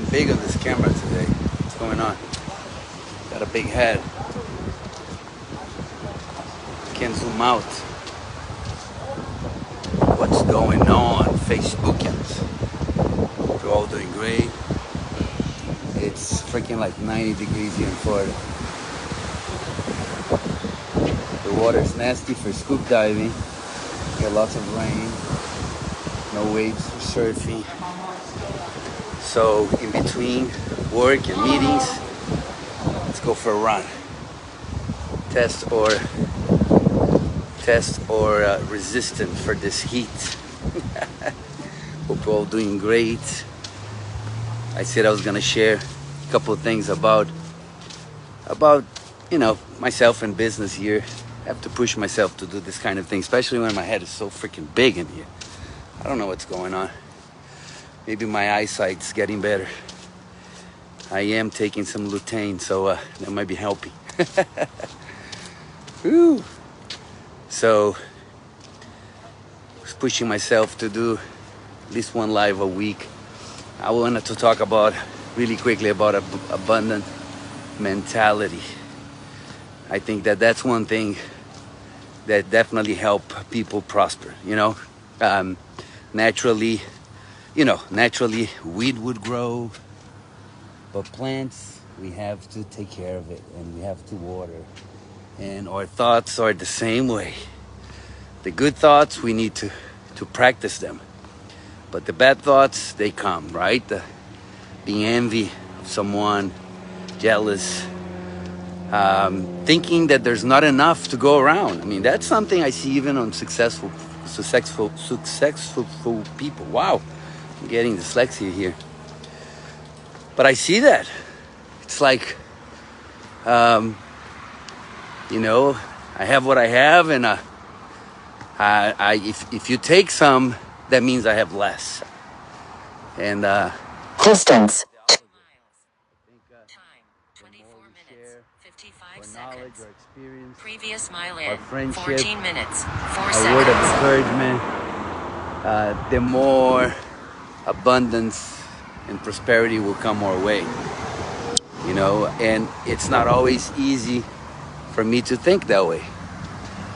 big on this camera today. What's going on? Got a big head. Can't zoom out. What's going on, Facebookers? Hope you're all doing great. It's freaking like 90 degrees here in Florida. The water's nasty for scuba diving. Got lots of rain. No waves for surfing. So in between work and meetings, let's go for a run. Test or resistant for this heat. Hope you're all doing great. I said I was gonna share a couple of things about myself and business here. I have to push myself to do this kind of thing, especially when my head is so freaking big in here. I don't know what's going on. Maybe my eyesight's getting better. I am taking some lutein, so that might be helping. Whew. So, I was pushing myself to do at least one live a week. I wanted to talk really quickly about abundant mentality. I think that's one thing that definitely help people prosper. Naturally weed would grow, but plants, we have to take care of it and we have to water. And our thoughts are the same way. The good thoughts, we need to practice them. But the bad thoughts, they come, right? Being envy of someone, jealous, thinking that there's not enough to go around. I mean, that's something I see even on successful people. Wow, I'm getting dyslexia here. But I see that. It's like, I have what I have, and if you take some, that means I have less. And distance. Time 24 minutes 55 seconds. Previous mile our in friendship, 14 minutes 4 a word of seconds. encouragement, the more abundance and prosperity will come our way. And it's not always easy for me to think that way,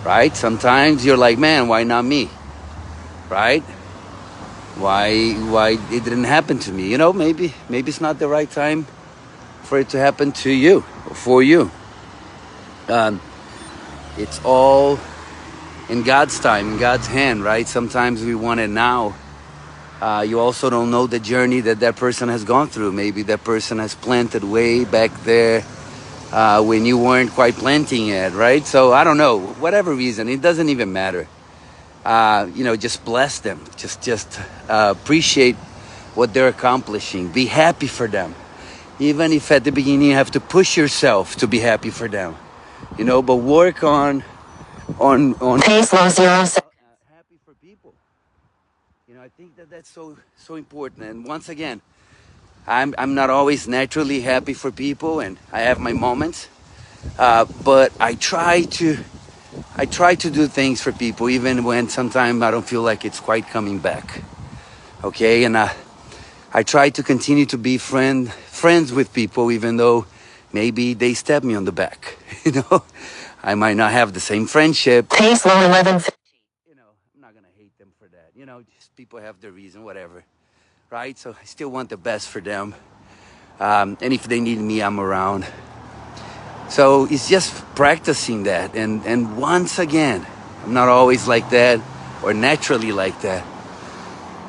right? Sometimes you're like, man, why not me, right? Why it didn't happen to me? Maybe it's not the right time for it to happen to you or for you. It's all in God's time, in God's hand, right? Sometimes we want it now. You also don't know the journey that person has gone through. Maybe that person has planted way back there when you weren't quite planting yet, right? So I don't know, whatever reason, it doesn't even matter. Just bless them. Just appreciate what they're accomplishing. Be happy for them. Even if at the beginning you have to push yourself to be happy for them. But work on Pace low 0 happy for people. I think that's so important. And once again, I'm not always naturally happy for people, and I have my moments. But I try to do things for people, even when sometimes I don't feel like it's quite coming back. Okay, and I try to continue to be friends with people, even though maybe they stab me on the back. I might not have the same friendship. Pace low 11. I'm not gonna hate them for that. Just people have their reason, whatever, right? So I still want the best for them. And if they need me, I'm around. So it's just practicing that. And once again, I'm not always like that or naturally like that.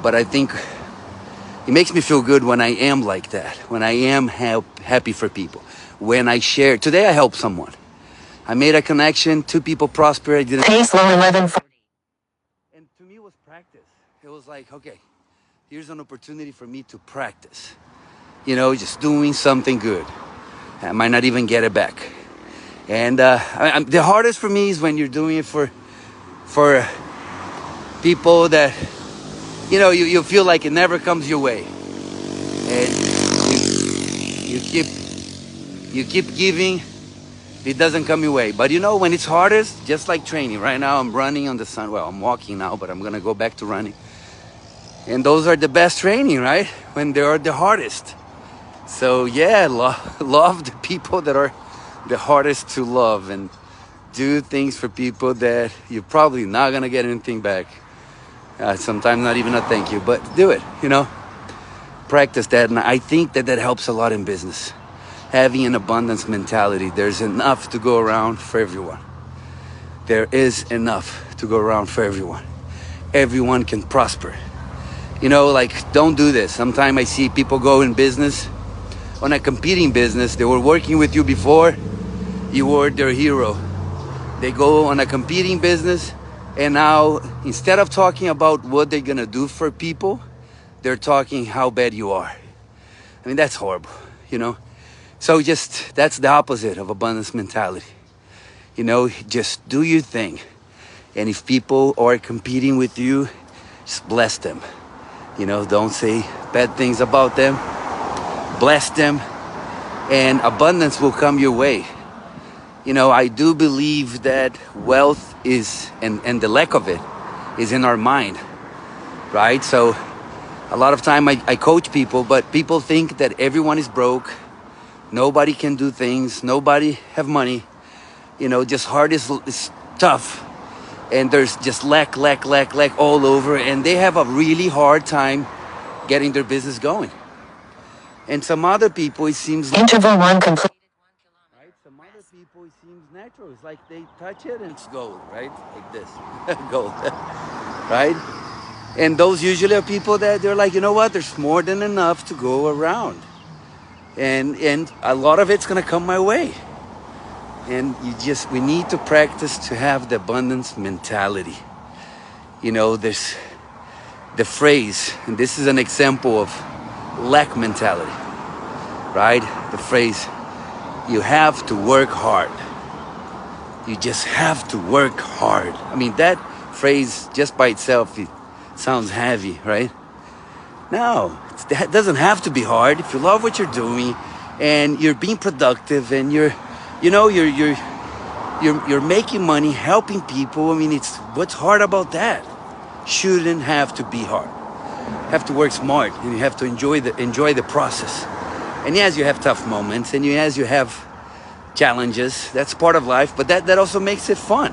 But I think it makes me feel good when I am like that, when I am happy for people. When I share. Today I helped someone. I made a connection. 2 people prosper. I didn't. Pace low 11. And to me it was practice. It was like, okay, here's an opportunity for me to practice. Just doing something good. I might not even get it back. And the hardest for me is when you're doing it for people that, you feel like it never comes your way. And you keep giving, it doesn't come your way. But when it's hardest, just like training. Right now I'm running on the sun. Well, I'm walking now, but I'm going to go back to running. And those are the best training, right? When they are the hardest. So yeah, love the people that are the hardest to love, and do things for people that you're probably not gonna get anything back. Sometimes not even a thank you, but do it. Practice that, and I think that helps a lot in business. Having an abundance mentality. There's enough to go around for everyone. There is enough to go around for everyone. Everyone can prosper. Don't do this. Sometimes I see people go in business, on a competing business. They were working with you before, you were their hero. They go on a competing business, and now instead of talking about what they're gonna do for people, they're talking how bad you are. I mean, that's horrible, So that's the opposite of abundance mentality. Just do your thing. And if people are competing with you, just bless them. Don't say bad things about them. Bless them, and abundance will come your way. I do believe that wealth is, and the lack of it, is in our mind, right? So a lot of time I coach people, but people think that everyone is broke. Nobody can do things. Nobody have money. Just hard is tough. And there's just lack all over. And they have a really hard time getting their business going. And some other people, it seems like... Interval 1 complete. Right? Some other people, it seems natural. It's like they touch it and it's gold, right? Like this. Gold. Right? And those usually are people that they're like, you know what? There's more than enough to go around. And a lot of it's going to come my way. And we need to practice to have the abundance mentality. There's the phrase, and this is an example of lack mentality, right? The phrase, you have to work hard. You just have to work hard. I mean, that phrase just by itself, it sounds heavy, right? No, it doesn't have to be hard. If you love what you're doing and you're being productive and you're making money, helping people. I mean, what's hard about that? Shouldn't have to be hard. You have to work smart, and you have to enjoy the process. And yes, you have tough moments, and yes, you have challenges. That's part of life, but that also makes it fun.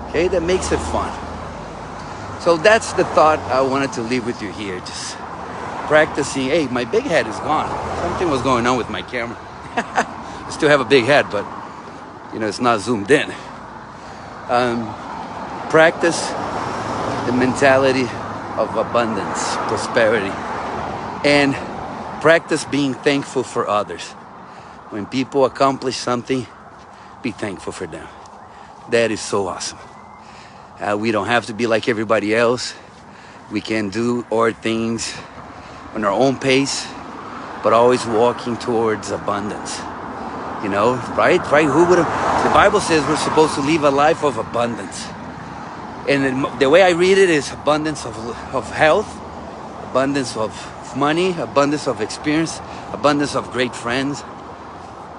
Okay, that makes it fun. So that's the thought I wanted to leave with you here. Just practicing. Hey, my big head is gone. Something was going on with my camera. I still have a big head, but it's not zoomed in. Practice the mentality of abundance, prosperity, and practice being thankful for others. When people accomplish something, be thankful for them. That is so awesome. We don't have to be like everybody else. We can do our things on our own pace, but always walking towards abundance. Right? Who would have? The Bible says we're supposed to live a life of abundance. And the way I read it is abundance of health, abundance of money, abundance of experience, abundance of great friends,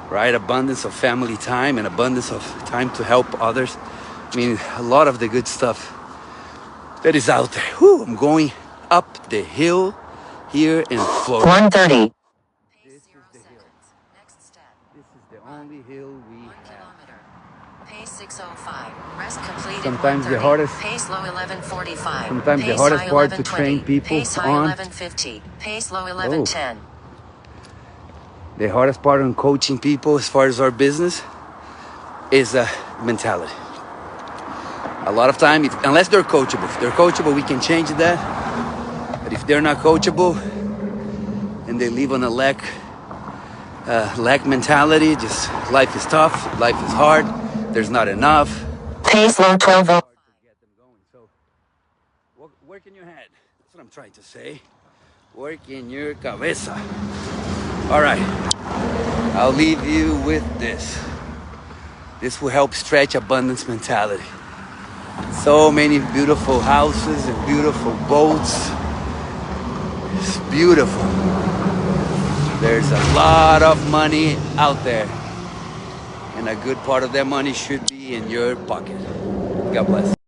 right? Abundance of family time, and abundance of time to help others. I mean, a lot of the good stuff that is out there. Whew, I'm going up the hill here in Florida. 130. Pace 0 seconds. Next step. This is the only hill we 1 have. kilometer. Pace 6:05. Rest completed. Sometimes the 1:30. hardest- Pace low 11:45. Sometimes the Pace hardest high part to 11:20. train people Pace high on- 11:50. Pace low 11:10. The hardest part on coaching people as far as our business is mentality. A lot of time, unless they're coachable. If they're coachable, we can change that. But if they're not coachable and they live on a lack mentality, just life is tough, life is hard, there's not enough. Pace low 12. Hard to get them going. So work in your head. That's what I'm trying to say. Work in your cabeza. All right. I'll leave you with this. This will help stretch abundance mentality. So many beautiful houses and beautiful boats. It's beautiful. There's a lot of money out there. And a good part of that money should be in your pocket. God bless.